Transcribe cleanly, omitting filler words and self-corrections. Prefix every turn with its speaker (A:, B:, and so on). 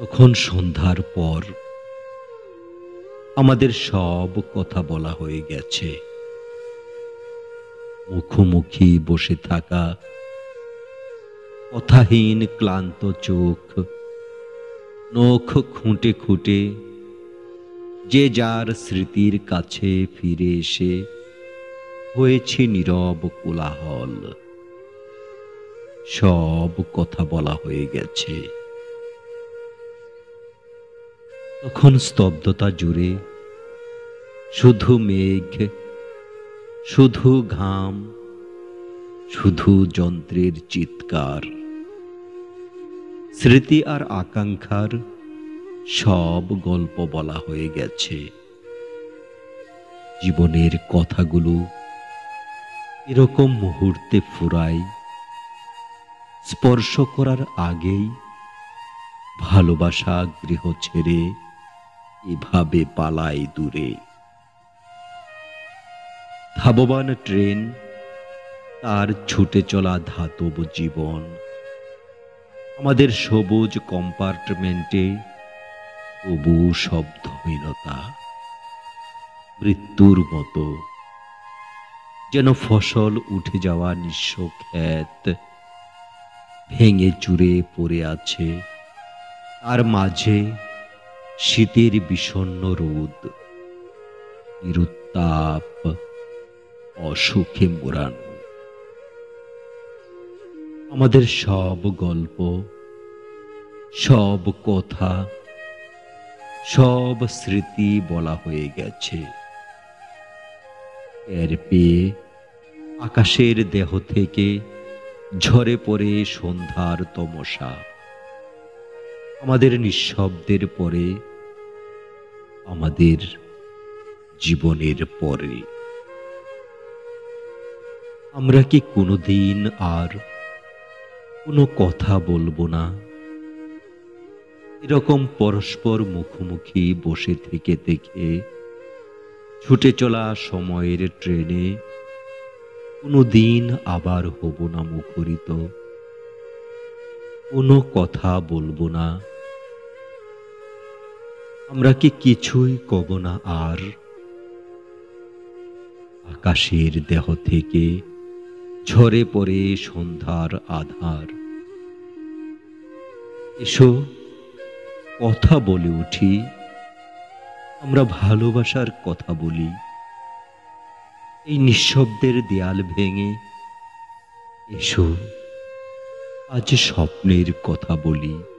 A: তখন সন্ধ্যার পর আমাদের সব কথা বলা হয়ে গেছে। মুখোমুখি বসে থাকা, কথাহীন ক্লান্ত চোখ, নখ খুঁটে খুঁটে যে যার স্মৃতির কাছে ফিরে এসে হয়েছে নীরব কোলাহল। সব কথা বলা হয়ে গেছে। তখন স্তব্ধতা জুড়ে শুধু মেঘ, শুধু ঘাম, শুধু যন্ত্রের চিৎকার। স্মৃতি আর আকাঙ্ক্ষার সব গল্প বলা হয়ে গেছে। জীবনের কথাগুলো এরকম মুহূর্তে ফুরায়, স্পর্শ করার আগেই ভালোবাসা গৃহ ছেড়ে এভাবে পালায় দূরে। ধাবমান ট্রেন, তার ছুটে চলা ধাতব জীবন, আমাদের সবুজ কম্পার্টমেন্টে তবু শব্দহীনতা। মৃত্যুর মতো যেন ফসল উঠে যাওয়া নিঃস্ব ক্ষেত ভেঙে চুরে পড়ে আছে, তার মাঝে শীতের বিষণ্ণ রোদ, নিরুত্তাপ, অসুখে মোড়ানো। আমাদের সব গল্প, সব কথা, সব স্মৃতি বলা হয়ে গেছে। টের পেয়ে আকাশের দেহ থেকে ঝরে পড়ে সন্ধ্যার তমসা। আমাদের নিঃশব্দের পরে, আমাদের জীবনের পরে। আমরা কি কোনোদিন আর কোনো কথা বলবো না? এরকম পরস্পর মুখোমুখি বসে থেকে থেকে ছুটে চলা সময়ের ট্রেনে কোনোদিন আবার হব না মুখরিত? কোনো কথা বলবো না? আমরা কি কিছুই কব না আর? আকাশের দেহ থেকে ঝরে পড়ে সন্ধ্যার আধার। এসো কথা বলে উঠি, আমরা ভালোবাসার কথা বলি। এই নিঃশব্দের দেয়াল ভেঙে এসো আজ স্বপ্নের কথা বলি।